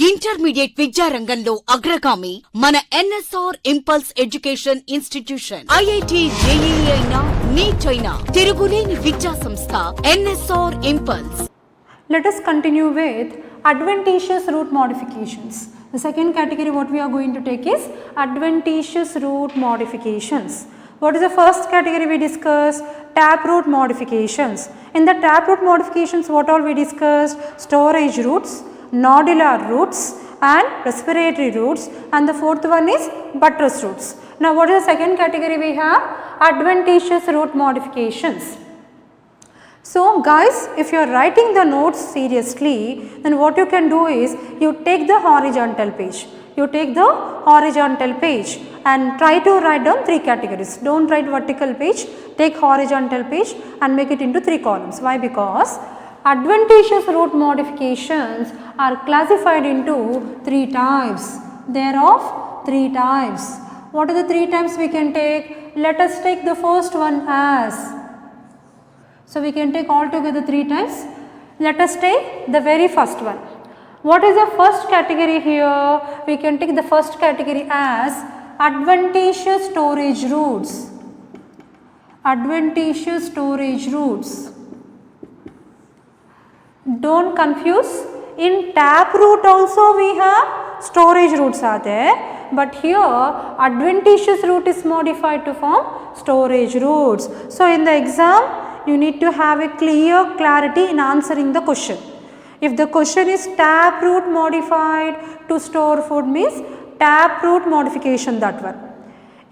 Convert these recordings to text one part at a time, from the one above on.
Intermediate విద్యారంగంలో అగ్రగామి మన NSR impulse education institution. IIT JEE అయినా నీట్ అయినా తిరుగులేని విద్యా సంస్థ NSR impulse. Let us continue with adventitious root modifications. The second category what we are going to take is adventitious root modifications. What is the first category we discussed? Taproot modifications. In the taproot modifications what all we discussed? Storage roots, nodular roots and respiratory roots, and the fourth one is buttress roots. Now what is the second category we have? Adventitious root modifications. So guys, if you are writing the notes seriously, then what you can do is you take the horizontal page. You take the horizontal page and try to write down three categories. Don't write vertical page, take horizontal page and make it into three columns. Why? Because adventitious root modifications are classified into three types. There are three types. What are the three types we can take? Let us take the first one as. So we can take all together three types. Let us take the very first one. What is the first category here? We can take the first category as adventitious storage roots. Adventitious storage roots. Don't confuse. In taproot also we have storage roots are there, but here adventitious root is modified to form storage roots. So in the exam you need to have a clear clarity in answering the question. If the question is taproot modified to store food means taproot modification, that one.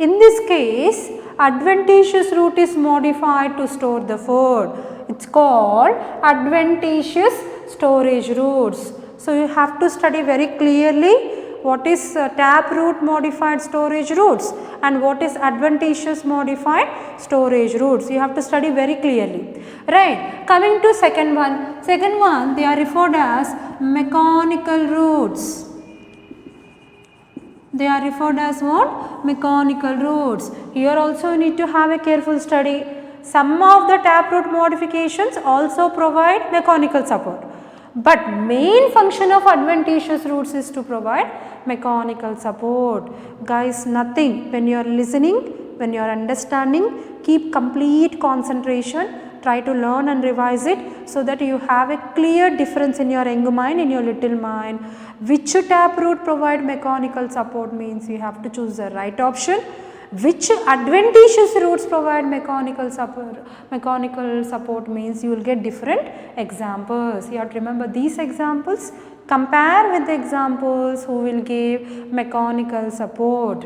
In this case adventitious root is modified to store the food. It's called adventitious storage roots. So you have to study very clearly what is taproot modified storage roots and what is adventitious modified storage roots. You have to study very clearly. Right. Coming to second one. Second one they are referred as mechanical roots. They are referred as what? Mechanical roots. Here also you need to have a careful study. Some of the taproot modifications also provide mechanical support, but main function of adventitious roots is to provide mechanical support. Guys, nothing. When you are listening, when you are understanding, keep complete concentration. Try to learn and revise it so that you have a clear difference in your young mind, in your little mind. Which taproot provide mechanical support means you have to choose the right option. Which adventitious roots provide mechanical support means you will get different examples. You have to remember these examples. Compare with the examples who will give mechanical support.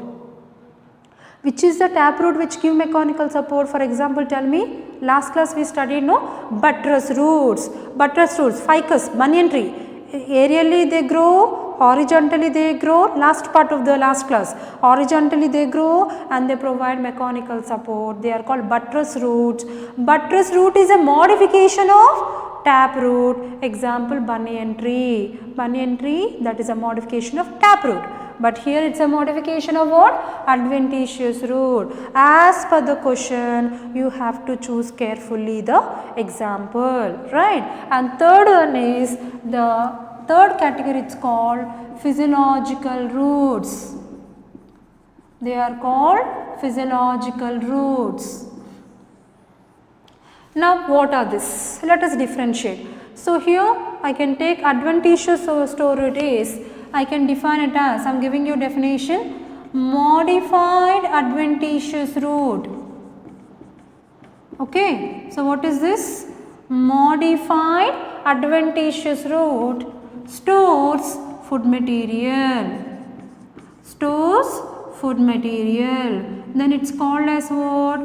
Which is the taproot which give mechanical support? For example, tell me. Last class we studied buttress roots. Buttress roots, ficus, banyan tree. Aerially they grow, horizontally they grow. Last part of the last class, horizontally they grow and they provide mechanical support. They are called buttress roots. Buttress root is a modification of taproot. Example, banyan tree. Banyan tree, that is a modification of taproot. But here it's a modification of what? Adventitious root. As per the question, you have to choose carefully the example, right? And third one is the third category, it's called physiological roots. They are called physiological roots. Now what are this? Let us differentiate. So here I can take adventitious storage is, I can define it as, I am giving you definition, modified adventitious root. Okay. So what is this? Modified adventitious root stores food material. Stores food material. Then it's called as what?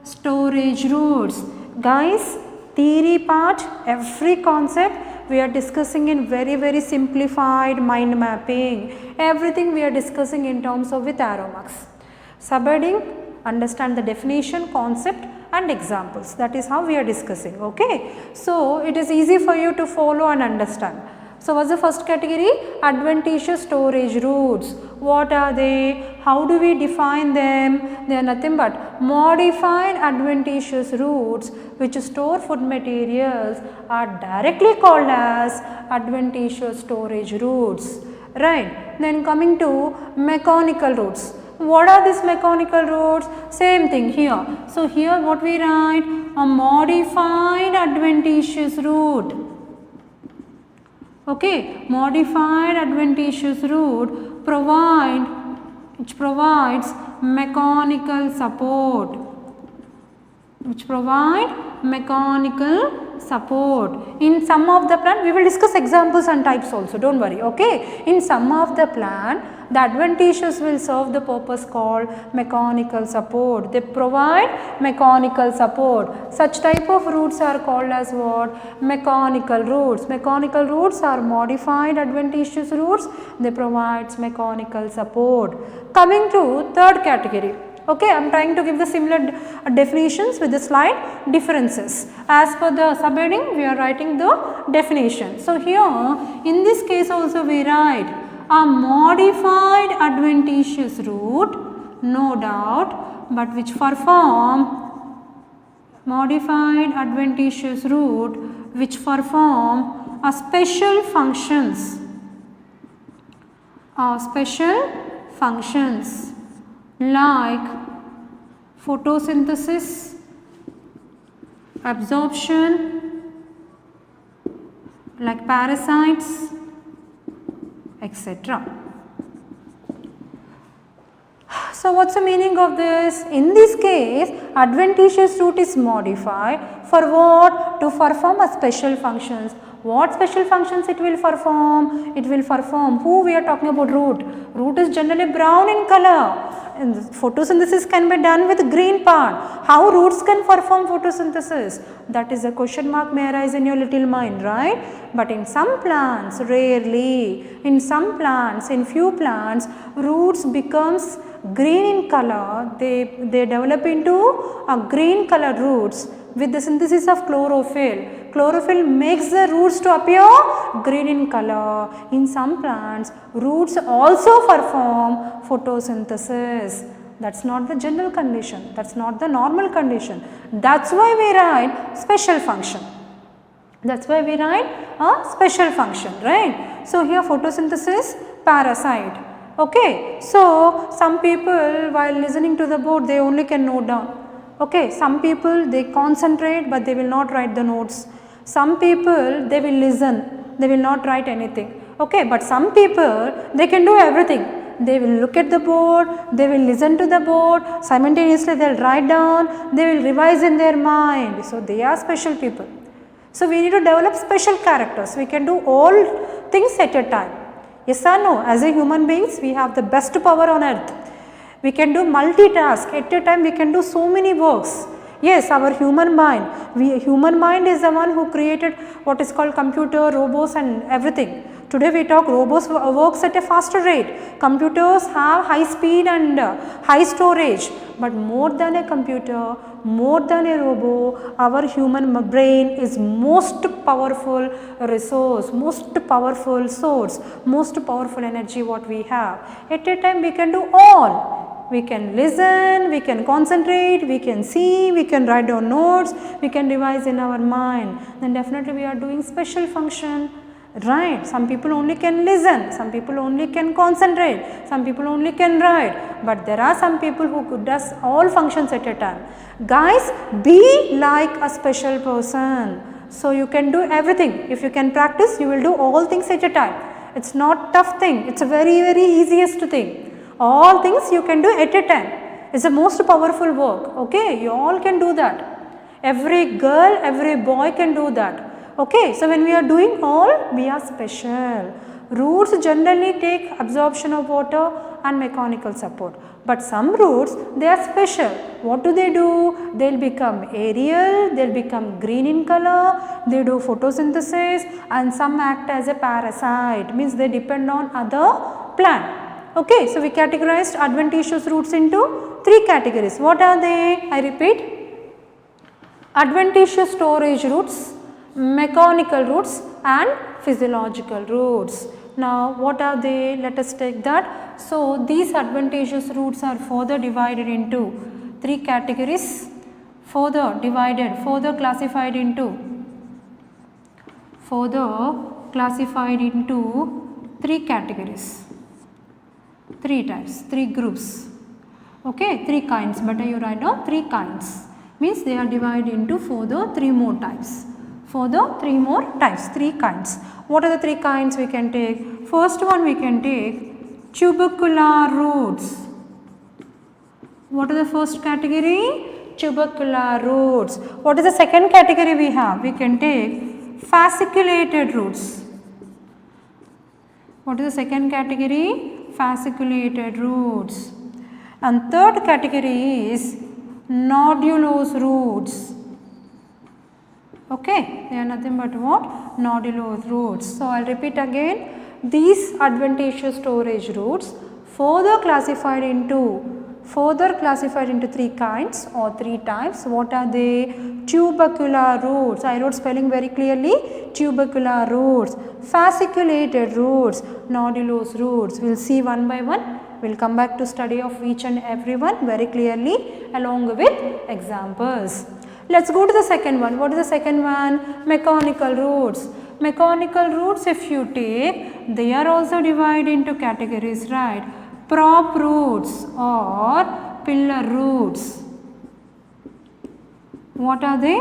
Storage roots. Guys, theory part, every concept we are discussing in very simplified mind mapping. Everything we are discussing in terms of with arrow marks. Subheading, understand the definition, concept and examples. That is how we are discussing. Okay. So it is easy for you to follow and understand. So what's the first category? Adventitious storage roots. What are they? How do we define them? They are nothing but modified adventitious roots which store food materials are directly called as adventitious storage roots. right? Then coming to mechanical roots. What are these mechanical roots? Same thing here. So here what we write? A modified adventitious root. Okay, modified adventitious root which provides mechanical support. Which provide mechanical support. In some of the plant, we will discuss examples and types also, don't worry, okay. In some of the plant, the adventitious will serve the purpose called mechanical support. They provide mechanical support. Such type of roots are called as what? Mechanical roots. Mechanical roots are modified adventitious roots. They provide mechanical support. Coming to third category. Okay, I am trying to give the similar definitions with the slide differences. As per the subheading, we are writing the definition. So here, in this case also we write a modified adventitious root, no doubt, but which perform modified adventitious root which perform a special functions. Like photosynthesis, absorption, like parasites, etc. So what's the meaning of this? In this case, adventitious root is modified for what? To perform a special functions. What special functions it will perform? It will perform, who we are talking about? Root. Root is generally brown in color. And photosynthesis can be done with green part. How roots can perform photosynthesis? That is a question mark may arise in your little mind, right? But in some plants, rarely. In some plants, in few plants, roots becomes green in color. They develop into a green colored roots with the synthesis of chlorophyll. Chlorophyll makes the roots to appear green in color. In some plants, roots also perform photosynthesis. That's not the general condition. That's not the normal condition. That's why we write special function. That's why we write a special function, right? So here photosynthesis, parasite. Okay. So some people while listening to the board, they only can note down. Okay. Some people they concentrate but they will not write the notes. Some people they will listen, they will not write anything. Okay. But some people they can do everything. They will look at the board, they will listen to the board, simultaneously they will write down, they will revise in their mind. So they are special people. So we need to develop special characters. We can do all things at a time. Yes or no? As a human beings, we have the best power on earth. We can do multitask. At a time we can do so many works. Yes, our human mind. Human mind is the one who created what is called computer, robots and everything. Today we talk robots works at a faster rate. Computers have high speed and high storage. But more than a computer, more than a robot, our human brain is most powerful resource, most powerful source, most powerful energy what we have. At a time we can do all. We can listen, we can concentrate, we can see, we can write down notes, we can revise in our mind. Then definitely we are doing special function. Right, some people only can listen, some people only can concentrate, some people only can write, but there are some people who does all functions at a time. Guys, be like a special person. So you can do everything. If you can practice, you will do all things at a time. It's not tough thing, it's a very easiest thing. All things you can do at a time. It's the most powerful work, okay, you all can do that. Every girl, every boy can do that. Okay, so when we are doing all, we are special. Roots generally take absorption of water and mechanical support. But some roots, they are special. What do? They will become aerial, they will become green in color, they do photosynthesis and some act as a parasite, means they depend on other plant. Okay, so we categorized adventitious roots into 3 categories. What are they? I repeat, adventitious storage roots, mechanical roots and physiological roots. Now what are they? Let us take that. So these adventitious roots are further divided into 3 categories, further classified into 3 categories, 3 types, 3 groups. Okay, 3 kinds. Better you write down 3 kinds. Means they are divided into further 3 more types. Further 3 more types, 3 kinds. What are the 3 kinds we can take? First one we can take tubercular roots. What is the first category? Tubercular roots. What is the second category we have? We can take fasciculated roots. What is the second category? Fasciculated roots. And third category is nodulose roots. Okay, they are nothing but what? Nodulose roots. So, I will repeat again. These adventitious storage roots further classified into 3 kinds or 3 types. What are they? Tubercular roots. I wrote spelling very clearly. Tubercular roots, fasciculated roots, nodulose roots. We will see one by one. We will come back to study of each and every one very clearly along with examples. Let us go to the second one. What is the second one? Mechanical roots. Mechanical roots, if you take, they are also divided into categories, right? Prop roots or pillar roots. What are they?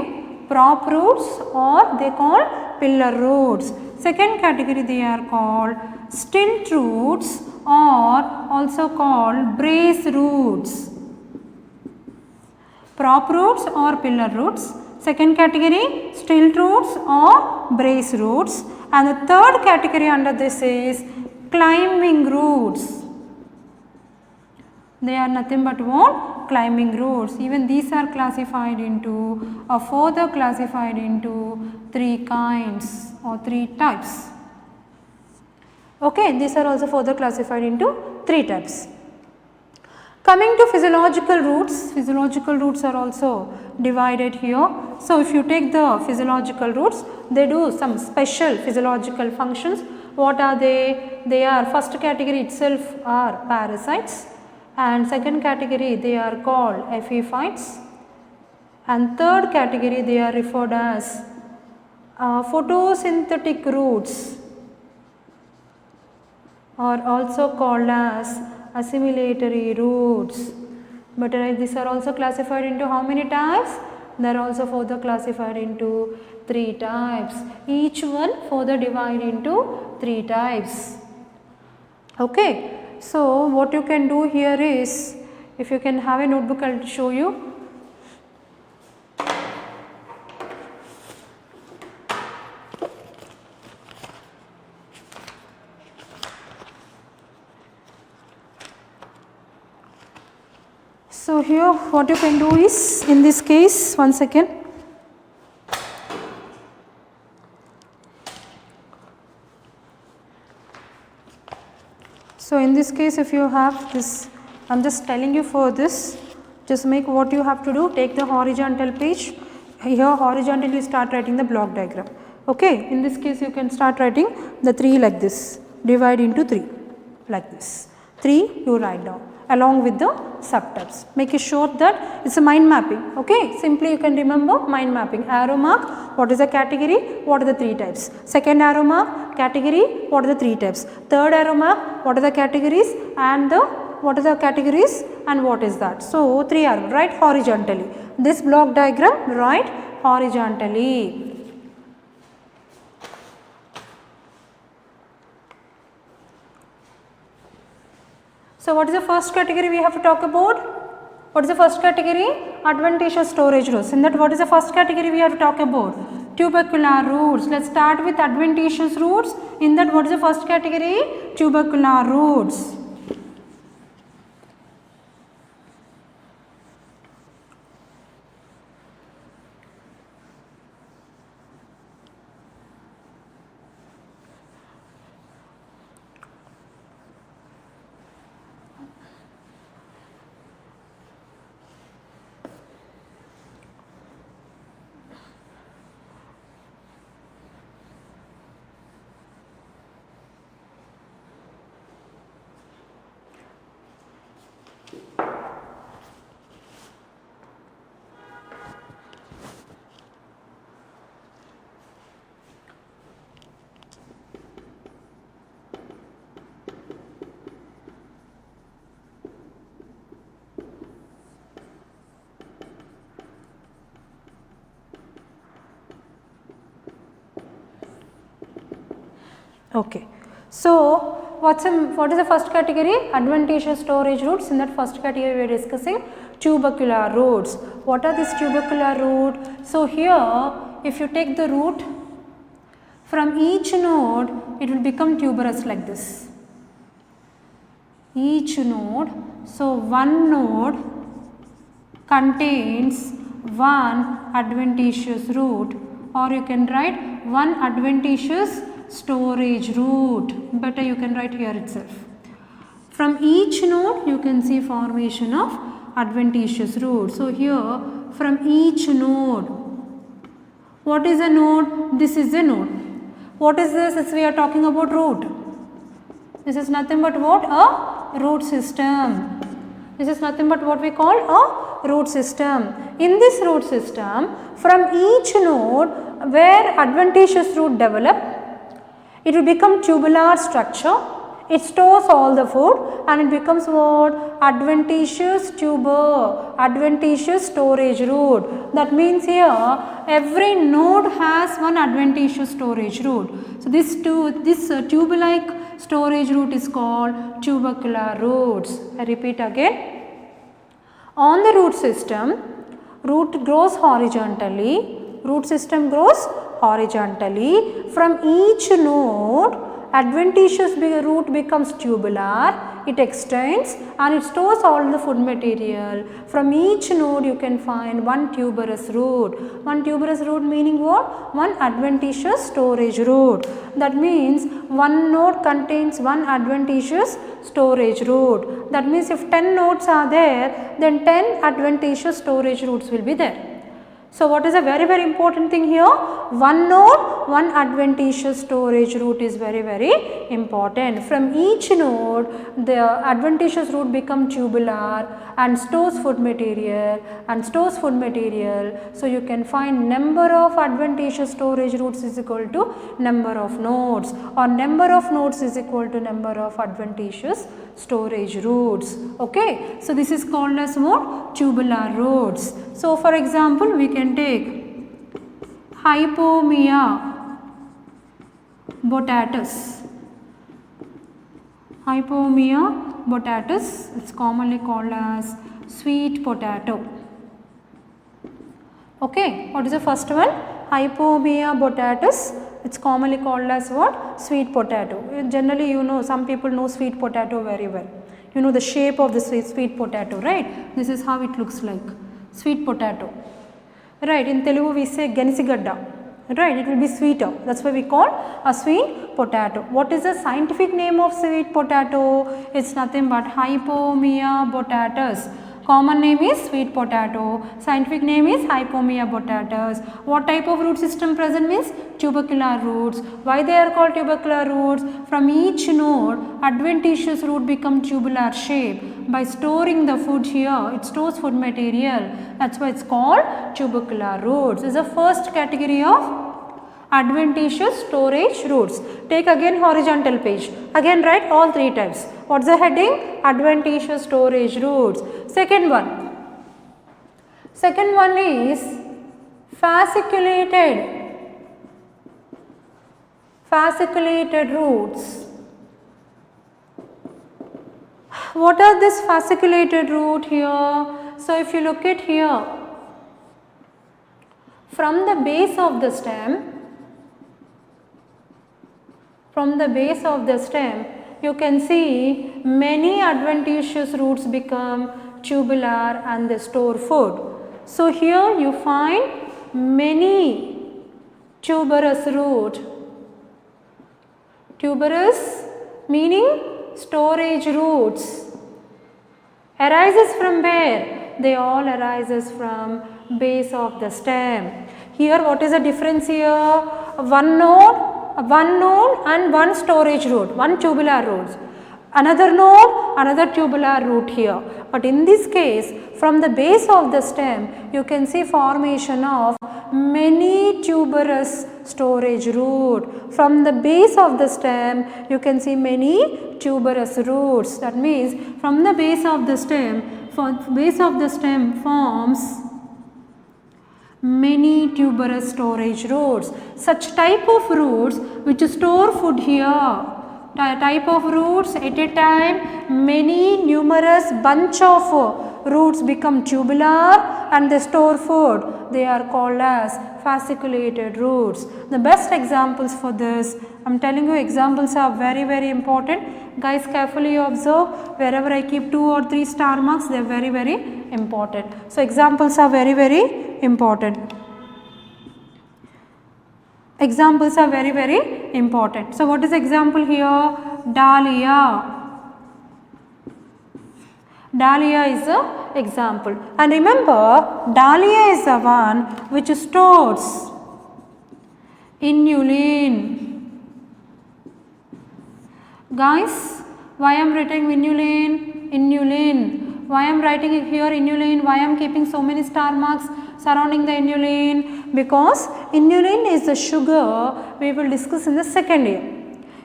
Prop roots or they call pillar roots. Second category they are called stilt roots or also called brace roots. Prop roots or pillar roots. Second category stilt roots or brace roots. And the third category under this is climbing roots. They are nothing but what? Climbing roots. Even these are classified into or further classified into 3 kinds or 3 types. Okay, these are also further classified into 3 types. Coming to physiological roots are also divided here. So, if you take the physiological roots, they do some special physiological functions. What are they? They are, first category itself are parasites, and second category they are called epiphytes, and third category they are referred as photosynthetic roots, or also called as assimilatory roots. But these are also classified into how many types? They are also further classified into 3 types. Each one further divided into 3 types. Okay. So, what you can do here is, if you can have a notebook, I will show you. So, here what you can do is, in this case, one second. So, in this case, if you have this, I am just telling you for this, just make what you have to do, take the horizontal page, here horizontally you start writing the block diagram. Okay. In this case, you can start writing the 3 like this, divide into 3 like this, 3 you write down along with the subtypes. Make it short that it is a mind mapping. Okay. Simply you can remember mind mapping. Arrow mark, what is the category, what are the 3 types. Second arrow mark, category, what are the 3 types. Third arrow mark, what are the categories and what are the categories and what is that. So, 3 arrow, write horizontally. This block diagram, write horizontally. So, what is the first category we have to talk about? What is the first category? Adventitious storage roots. In that, what is the first category we have to talk about? Tubercular roots. Let us start with adventitious roots. In that, what is the first category? Tubercular roots. Okay. So, what is the first category? Adventitious storage roots. In that first category, we are discussing tubercular roots. What are these tubercular roots? So, here if you take the root from each node, it will become tuberous like this. Each node, so one node contains one adventitious root, or you can write one adventitious storage root. Better you can write here itself. From each node you can see formation of adventitious root. So here from each node, what is a node? This is a node. What is this? As we are talking about root. This is nothing but what? A root system. This is nothing but what we call a root system. In this root system, from each node where adventitious root develop, it will become tubular structure. It stores all the food and it becomes what? Adventitious tuber, adventitious storage root. That means here every node has one adventitious storage root. So this tube-like storage root is called tubercular roots. I repeat again. On the root system, root grows horizontally. Root system grows horizontally. From each node, adventitious root becomes tubular, it extends and it stores all the food material. From each node you can find one tuberous root. One tuberous root meaning what? One adventitious storage root. That means one node contains one adventitious storage root. That means if 10 nodes are there, then 10 adventitious storage roots will be there. So, what is a very important thing here? One node, one adventitious storage root is very important. From each node, the adventitious root becomes tubular and stores food material So, you can find number of adventitious storage roots is equal to number of nodes, or number of nodes is equal to number of adventitious storage roots. Okay. So, this is called as what? Tubular roots. So, for example, we can take Hypomia botatus. Hypomia botatus, it is commonly called as sweet potato. Okay, what is the first one? Hypomia botatus, it is commonly called as what? Sweet potato. Generally, you know, some people know sweet potato very well. You know the shape of the sweet potato, right? This is how it looks like. Sweet potato, right? In Telugu we say Genisigadda, right? It will be sweeter. That's why we call a sweet potato. What is the scientific name of sweet potato? It's nothing but Hypomia botatus. Common name is sweet potato. Scientific name is Hypomia botatus. What type of root system present means? Tubercular roots. Why they are called tubercular roots? From each node, adventitious root become tubular shape. By storing the food here, it stores food material. That's why it's called tubercular roots. This is the first category of adventitious storage roots. Take again horizontal page. Again write all three types. What's the heading? Adventitious storage roots. Second one. Second one is fasciculated roots. What are this fasciculated root here? So if you look at here, from the base of the stem, you can see many adventitious roots become tubular and they store food. So here you find many tuberous root. Tuberous meaning storage roots. Arises from where? They all arises from base of the stem. Here what is the difference here? One node and one storage root, one tubular root. Another node, another tubular root here. But in this case, from the base of the stem, you can see formation of many tuberous storage root. From the base of the stem, you can see many tuberous roots. That means from the base of the stem, forms many tuberous storage roots. Such type of roots which store food here. Type of roots, at a time many numerous bunch of roots become tubular and they store food. They are called as fasciculated roots. The best examples for this, I am telling you, examples are very important. Guys, carefully observe. Wherever I keep 2 or 3 star marks, they are very important. So examples are very important. Examples are very important. So what is example here? Dahlia. Dahlia is a example. And remember, dahlia is the one which stores inulin. Guys, why I am writing inulin? Inulin. Why I am writing it here inulin? Why I am keeping so many star marks surrounding the inulin? Because inulin is the sugar we will discuss in the second year.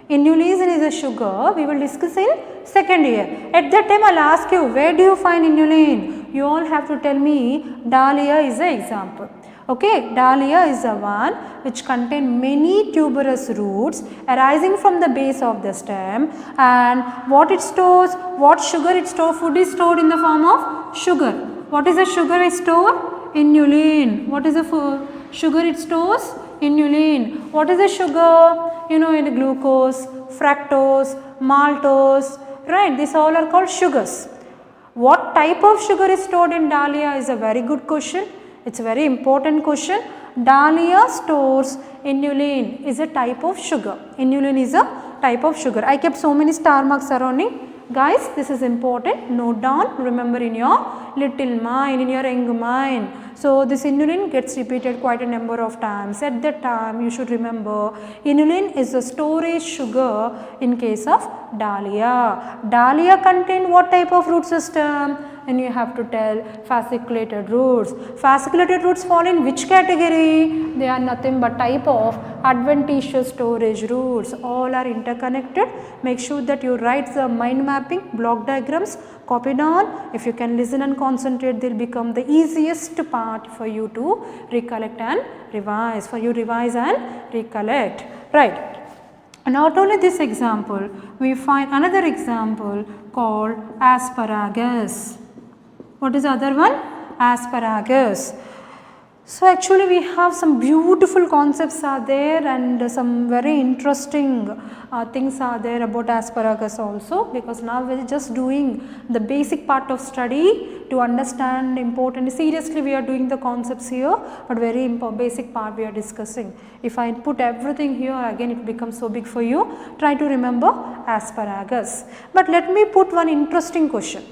Inulin is a sugar we will discuss in second year. At that time I will ask you, where do you find inulin? You all have to tell me. Dahlia is an example. Okay, dahlia is the one which contain many tuberous roots arising from the base of the stem, and what it stores, what sugar it stores, food is stored in the form of sugar. What is the sugar it stores? Inulin. What is the sugar it stores? Inulin. What is the sugar? You know, in the glucose, fructose, maltose, right? These all are called sugars. What type of sugar is stored in dahlia is a very good question. It's a very important question. Dahlia stores inulin, is a type of sugar. Inulin is a type of sugar. I kept so many star marks surrounding. Guys, this is important. Note down, remember in your little mind, in your young mind. So this inulin gets repeated quite a number of times. At that time, you should remember inulin is a storage sugar in case of dahlia. Dahlia contain what type of root system? And you have to tell fasciculated roots. Fasciculated roots fall in which category? They are nothing but type of adventitious storage roots. All are interconnected. Make sure that you write the mind mapping, block diagrams, copy down. If you can listen and concentrate, they will become the easiest part for you to recollect and revise. For you revise and recollect. Right. Not only this example, we find another example called asparagus. What is the other one? Asparagus. So actually we have some beautiful concepts are there and some very interesting things are there about asparagus also, because now we are just doing the basic part of study to understand important. Seriously we are doing the concepts here, but very basic part we are discussing. If I put everything here again it becomes so big for you. Try to remember asparagus. But let me put one interesting question.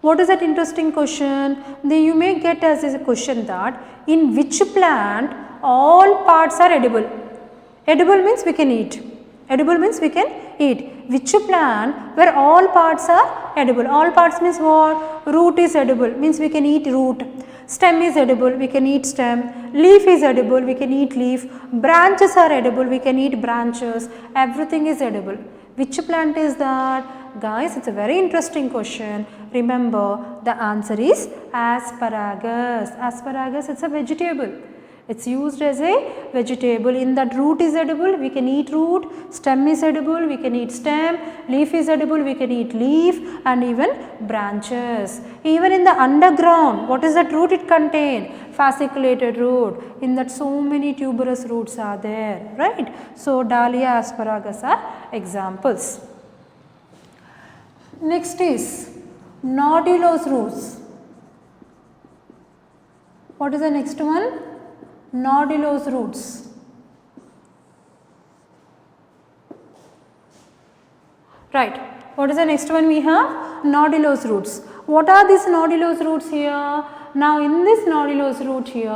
What is that interesting question? Then you may get as a question that in which plant all parts are edible? Edible means we can eat. Edible means we can eat. Which plant where all parts are edible? All parts means what? Root is edible, means we can eat root. Stem is edible, we can eat stem. Leaf is edible, we can eat leaf. Branches are edible, we can eat branches. Everything is edible. Which plant is that? Guys, it's a very interesting question. Remember, the answer is asparagus. Asparagus, it's a vegetable. It's used as a vegetable. In that root is edible, we can eat root. Stem is edible, we can eat stem. Leaf is edible, we can eat leaf, and even branches. Even in the underground, what is that root it contains? Fasciculated root. In that so many tuberous roots are there, right? So dahlia, asparagus are examples. Next is nodulose roots. What is the next one? Nodulose roots. Right. What is the next one we have? Nodulose roots. What are these nodulose roots here? Now in this nodulose root here,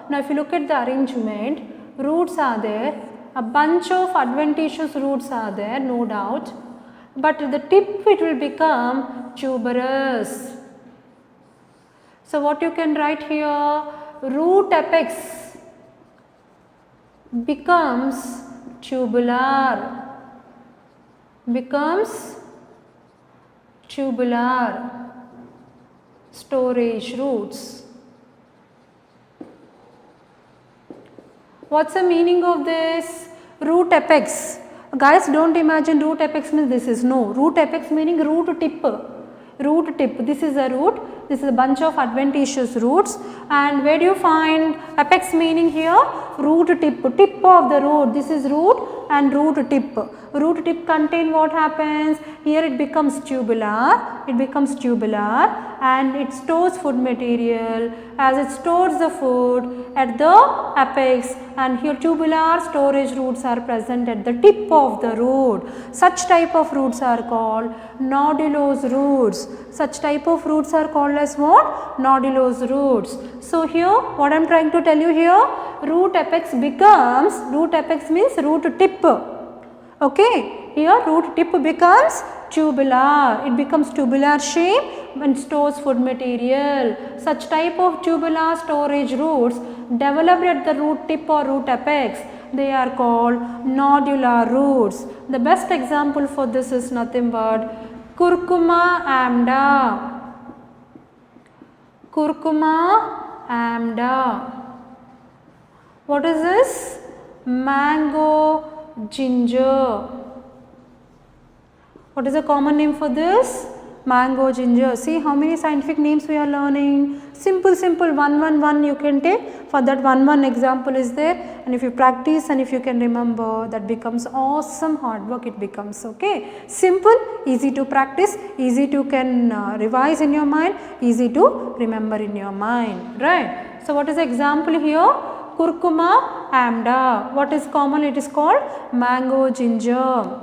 now if you look at the arrangement, roots are there, a bunch of adventitious roots are there, no doubt, but the tip it will become tuberous. So what you can write here, root apex becomes tubular, storage roots. What's the meaning of this? root apex. Guys, don't imagine root apex means this is no. Root apex meaning root tip. Root tip. This is a root. This is a bunch of adventitious roots. And where do you find apex meaning here? Root tip. Tip of the root. This is root and root tip. Root tip contain what happens? Here it becomes tubular. It becomes tubular and it stores food material. As it stores the food at the apex, and here tubular storage roots are present at the tip of the root. Such type of roots are called nodulose roots. Such type of roots are called as what? Nodulose roots. So here what I am trying to tell you here, root apex means root tip. Okay, here root tip becomes tubular. It becomes tubular shape and stores food material. Such type of tubular storage roots developed at the root tip or root apex, they are called nodular roots. The best example for this is nothing but Curcuma amda. Curcuma amda. What is this? Mango ginger. What is the common name for this? Mango ginger. See how many scientific names we are learning. Simple, one you can take. For that one example is there, and if you practice and if you can remember, that becomes awesome hard work it becomes. Okay. Simple, easy to practice, easy to can revise in your mind, easy to remember in your mind. Right. So what is the example here? Curcuma amda. What is common? It is called mango ginger.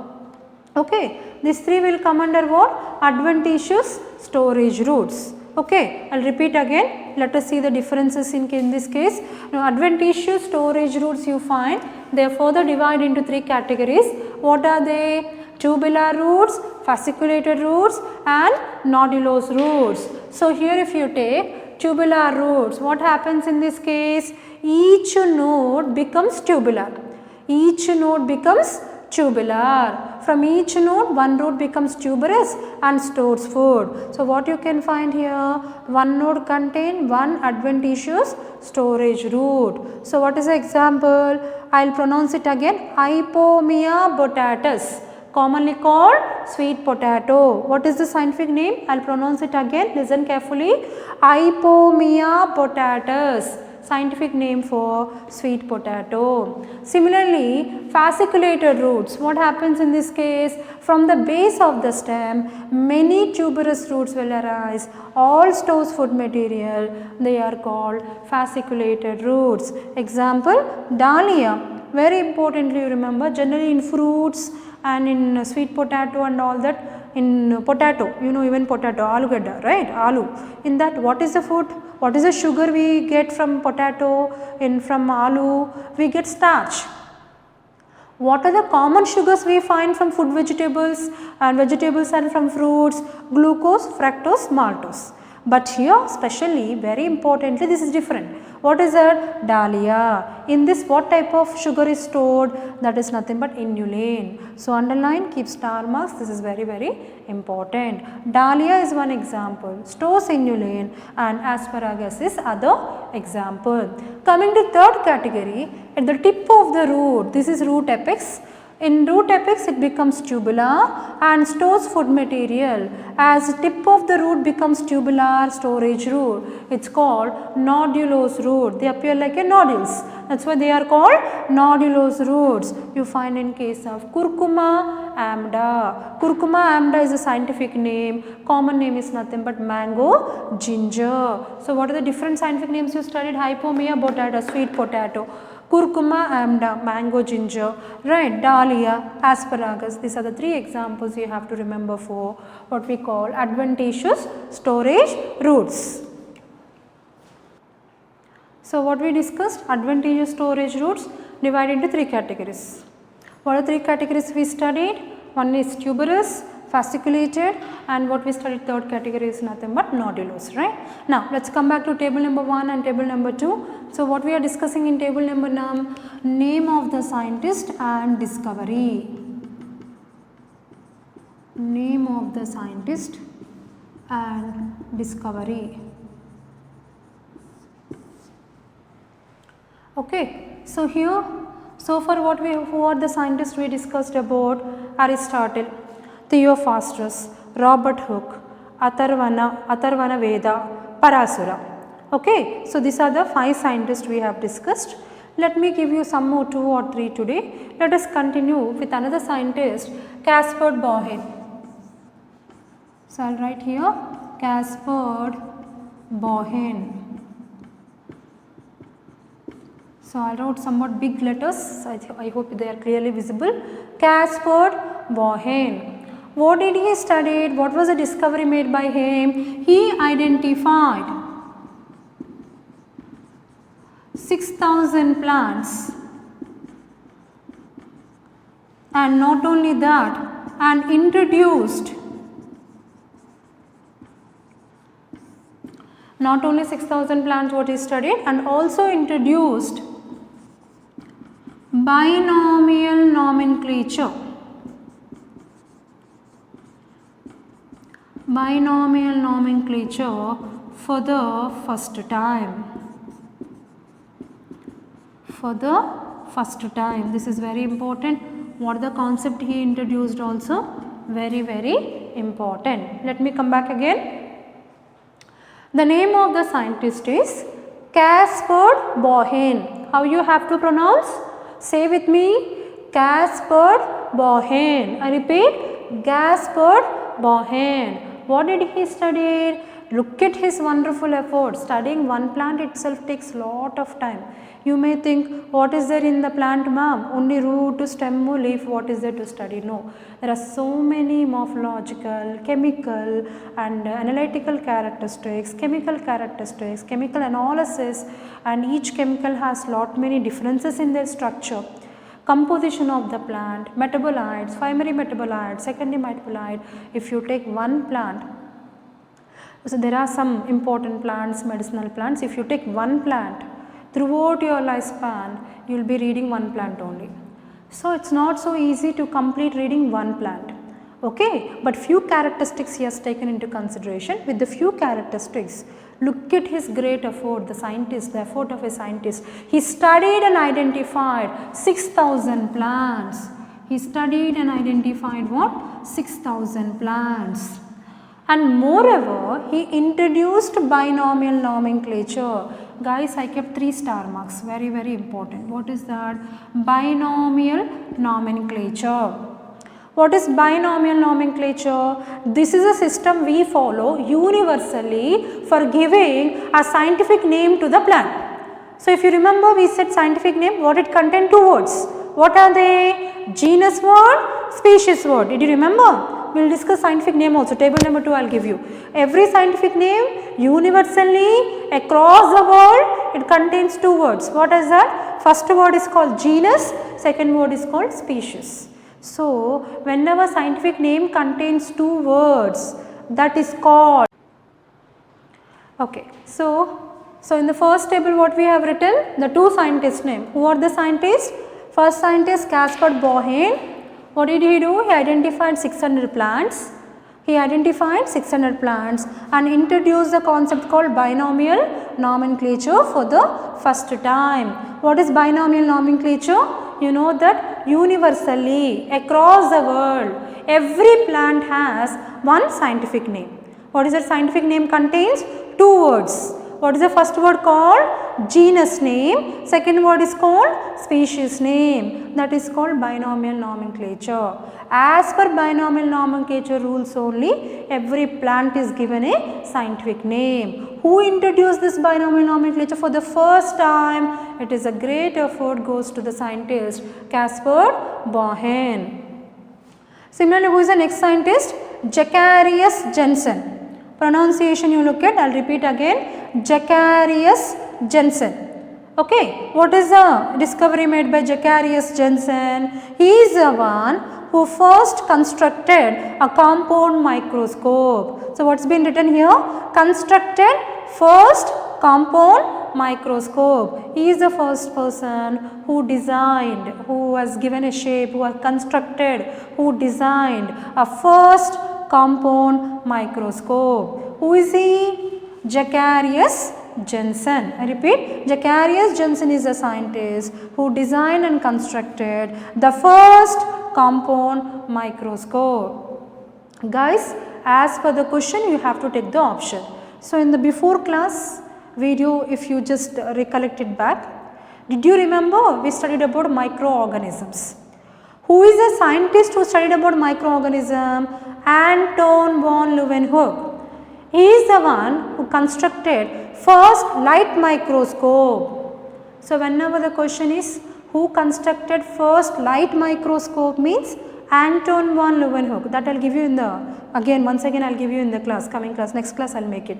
Okay, these three will come under what? Adventitious storage roots. Okay, I will repeat again. Let us see the differences in this case. Now, adventitious storage roots you find, they are further divided into three categories. What are they? Tubular roots, fasciculated roots and nodulose roots. So, here if you take tubular roots, what happens in this case? Each node becomes tubular. Each node becomes tubular. From each node, one root becomes tuberous and stores food. So, what you can find here? One node contain one adventitious storage root. So, what is the example? I will pronounce it again. Ipomea botatus, commonly called sweet potato. What is the scientific name? I will pronounce it again. Listen carefully. Ipomea botatus. Scientific name for sweet potato. Similarly, fasciculated roots, what happens in this case? From the base of the stem, many tuberous roots will arise, all stores food material, they are called fasciculated roots. Example, dahlia, very importantly remember, generally in fruits and in sweet potato and all that, in potato, you know, even potato, alugada, right, aloo, in that what is the food? What is the sugar we get from potato? From aloo, we get starch. What are the common sugars we find from food vegetables and from fruits? Glucose, fructose, maltose. But here specially, very importantly, this is different. What is that? Dahlia. In this, what type of sugar is stored? That is nothing but inulin. So, underline, keep star marks. This is very, very important. Dahlia is one example. Stores inulin, and asparagus is other example. Coming to third category, at the tip of the root, this is root apex. In root apex, it becomes tubular and stores food material. As tip of the root becomes tubular storage root, it is called nodulose root. They appear like a nodules. That is why they are called nodulose roots. You find in case of Curcuma amda. Curcuma amda is a scientific name. Common name is nothing but mango ginger. So, what are the different scientific names you studied? Ipomea botatus, sweet potato. Curcuma amda, mango ginger, right, dahlia, asparagus. These are the three examples you have to remember for what we call adventitious storage roots. So, what we discussed? Adventitious storage roots divided into three categories. What are three categories we studied? One is tuberous, fasciculated, and what we studied third category is nothing but nodulose, right. Now, let us come back to table number 1 and table number 2. So, what we are discussing in table number name of the scientist and discovery. Name of the scientist and discovery. Okay. So, here So far who are the scientists we discussed about? Aristotle, Theophrastus, Robert Hooke, Atharvana Veda, Parasura. Okay, so these are the 5 scientists we have discussed. Let me give you some more 2 or 3 today. Let us continue with another scientist, Caspar Bohen. So I will write here Caspar Bohen. So I wrote somewhat big letters. I hope they are clearly visible. Caspar Bohen. What did he study? What was the discovery made by him? He identified 6,000 plants, and not only that, and introduced not only 6,000 plants what he studied, and also introduced binomial nomenclature. Binomial nomenclature for the first time. For the first time. This is very important. What the concept he introduced also? Very, very important. Let me come back again. The name of the scientist is Caspar Bohen. How you have to pronounce? Say with me, Caspar Bohen. I repeat, Caspar Bohen. What did he study? Look at his wonderful effort. Studying one plant itself takes lot of time. You may think, what is there in the plant, ma'am? Only root, stem, leaf, what is there to study? No, there are so many morphological, chemical and analytical characteristics, chemical analysis, and each chemical has lot many differences in their structure. Composition of the plant, metabolites, primary metabolite, secondary metabolite. If you take one plant, so there are some important plants, medicinal plants. If you take one plant, throughout your lifespan, you will be reading one plant only. So it's not so easy to complete reading one plant. Okay, but few characteristics he has taken into consideration. With the few characteristics, look at his great effort, the effort of a scientist. He studied and identified 6,000 plants. He studied and identified what? 6,000 plants. And moreover, he introduced binomial nomenclature. Guys, I kept 3 star marks, very, very important. What is that? Binomial nomenclature. What is binomial nomenclature? This is a system we follow universally for giving a scientific name to the plant. So if you remember, we said scientific name, what it contained? 2 words. What are they? Genus word, species word. Did you remember? We will discuss scientific name also. Table number 2 I will give you. Every scientific name universally across the world, it contains 2 words. What is that? First word is called genus, second word is called species. So whenever scientific name contains 2 words, that is called. Okay. So in the first table what we have written? The 2 scientists' name. Who are the scientists? First scientist Caspar Bohen. What did he do? He identified 600 plants. He identified 600 plants and introduced the concept called binomial nomenclature for the first time. What is binomial nomenclature? You know that universally across the world, every plant has one scientific name. What is that scientific name contains? 2 words. What is the first word called? Genus name. Second word is called species name. That is called binomial nomenclature. As per binomial nomenclature rules only, every plant is given a scientific name. Who introduced this binomial nomenclature for the first time? It is a great effort goes to the scientist Caspar Bohen. Similarly, who is the next scientist? Zacharias Janssen. Pronunciation you look at, I will repeat again, Zacharias Janssen. Okay, what is the discovery made by Zacharias Janssen? He is the one who first constructed a compound microscope. So what's been written here? Constructed first compound microscope. He is the first person who designed, who has given a shape, who has constructed, who designed a first compound microscope. Who is he? Zacharias Jensen. I repeat, Zacharias Jensen is a scientist who designed and constructed the first compound microscope. Guys, as per the question, you have to take the option. So, in the before class video, if you just recollect it back, did you remember we studied about microorganisms? Who is a scientist who studied about microorganism? Anton von Leeuwenhoek. He is the one who constructed first light microscope. So, whenever the question is who constructed first light microscope means Anton von Leeuwenhoek. That I will give you in the, once again I will give you in the class, coming class, next class I will make it.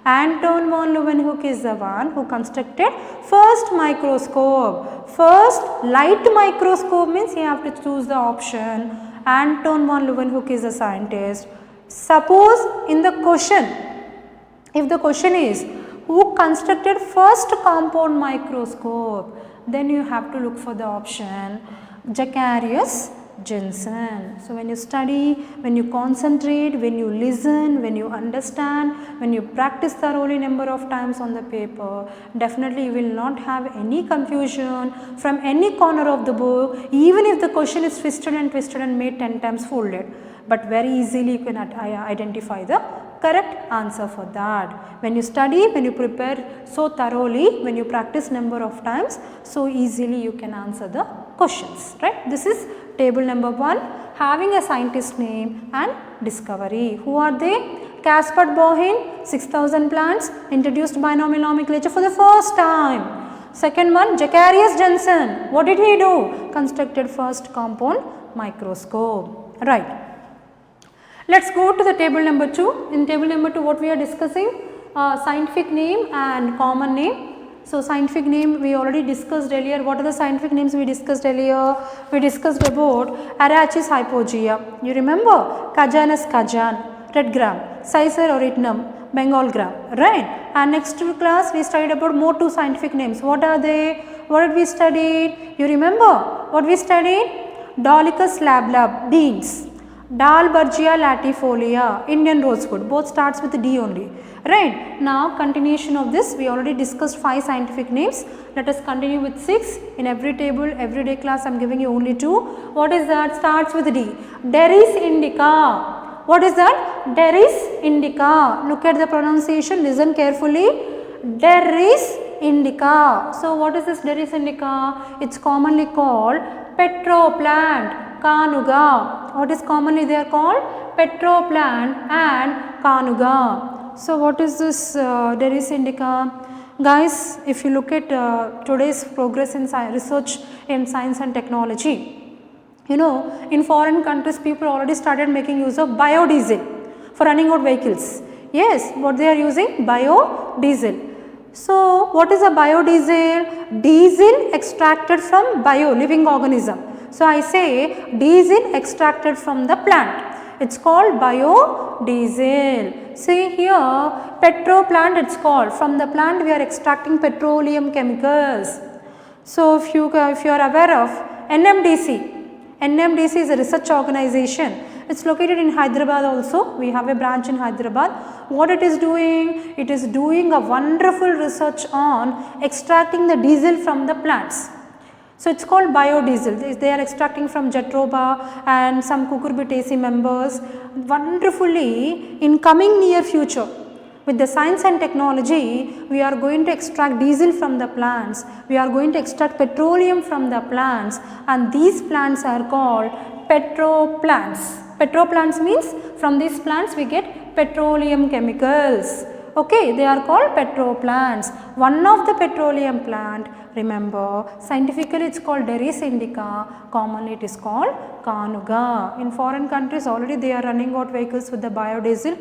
Anton von Leeuwenhoek is the one who constructed first microscope. First light microscope means you have to choose the option. Anton von Leeuwenhoek is a scientist. Suppose in the question, if the question is who constructed first compound microscope, then you have to look for the option Zacharias Jensen. So, when you study, when you concentrate, when you listen, when you understand, when you practice thoroughly number of times on the paper, definitely you will not have any confusion from any corner of the book, even if the question is twisted and made 10 times folded. But very easily you can identify the correct answer for that. When you study, when you prepare so thoroughly, when you practice number of times, so easily you can answer the questions, right. This is table number 1, having a scientist name and discovery. Who are they? Caspar Bohin, 6000 plants, introduced binomial nomenclature for the first time. Second one, Zacharias Jensen. What did he do? Constructed first compound microscope. Right. Let us go to the table number 2. In table number 2, what we are discussing? Scientific name and common name. So, scientific name we already discussed earlier. What are the scientific names we discussed earlier? We discussed about Arachis hypogea. You remember? Cajanus cajan, red gram, Cicer auretinum, Bengal gram, right? And next class we studied about more 2 scientific names. What are they? What did we study? You remember what we studied? Dolichos lablab, beans. Dalbergia latifolia, Indian rosewood, both starts with D only, right. Now, continuation of this, we already discussed 5 scientific names. Let us continue with 6. In every table, everyday class I am giving you only 2. What is that? Starts with D. Derris indica. What is that? Derris indica. Look at the pronunciation, listen carefully. Derris indica. So, what is this Derris indica? It is commonly called petroplant. Kanuga. What is commonly they are called? Petroplant and Kanuga. So, what is this Derris indica? Guys, if you look at today's progress in research in science and technology, you know, in foreign countries people already started making use of biodiesel for running out vehicles. Yes, what they are using? Biodiesel. So, what is a biodiesel? Diesel extracted from bio, living organism. So, I say diesel extracted from the plant, it is called biodiesel. See here, petroplant it is called, from the plant we are extracting petroleum chemicals. So, if you are aware of NMDC is a research organization, it is located in Hyderabad also, we have a branch in Hyderabad. What it is doing? It is doing a wonderful research on extracting the diesel from the plants. So, it is called biodiesel. They are extracting from Jatropha and some cucurbitaceae members. Wonderfully, in coming near future, with the science and technology, we are going to extract diesel from the plants. We are going to extract petroleum from the plants, and these plants are called petroplants. Petroplants means from these plants we get petroleum chemicals. Okay, they are called petroplants. One of the petroleum plant, remember, scientifically it is called Derris indica, commonly it is called Kanuga. In foreign countries already they are running out vehicles with the biodiesel.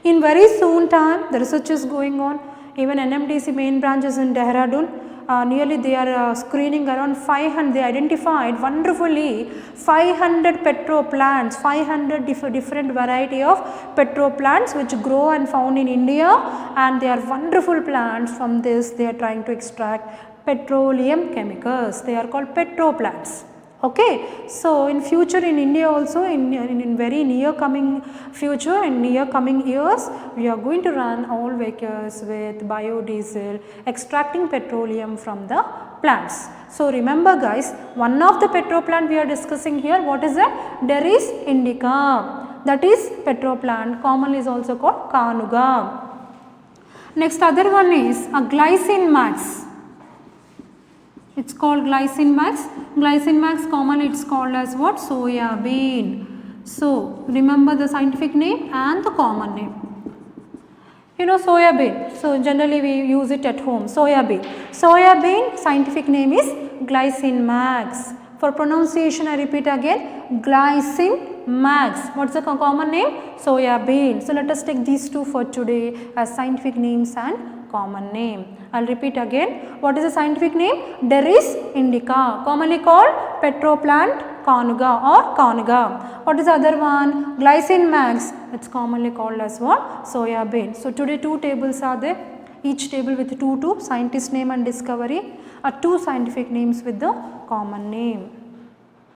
In very soon time the research is going on. Even NMDC main branch is in Dehradun. Nearly they are screening around 500, they identified wonderfully 500 petroplants, 500 different variety of petroplants which grow and found in India, and they are wonderful plants. From this they are trying to extract petroleum chemicals, they are called petroplants. Okay, so in future in India also, in very near coming future, in near coming years, we are going to run all vehicles with biodiesel, extracting petroleum from the plants. So remember guys, one of the petro plant we are discussing here, what is that? Derris indica, that is petro plant, commonly is also called Kanuga. Next other one is a glycine max. It's called glycine max. Glycine max commonly it's called as what? Soya bean. So remember the scientific name and the common name. You know soya bean. So generally we use it at home. Soya bean. Soya bean scientific name is glycine max. For pronunciation I repeat again, glycine max. What's the common name? Soya bean. So let us take these two for today as scientific names and common name. I will repeat again. What is the scientific name? Derris indica, commonly called petroplant Kanuga or Kanuga. What is the other one? Glycine max. It's commonly called as what? Soya bean. So today two tables are there. Each table with two scientist name and discovery, or two scientific names with the common name.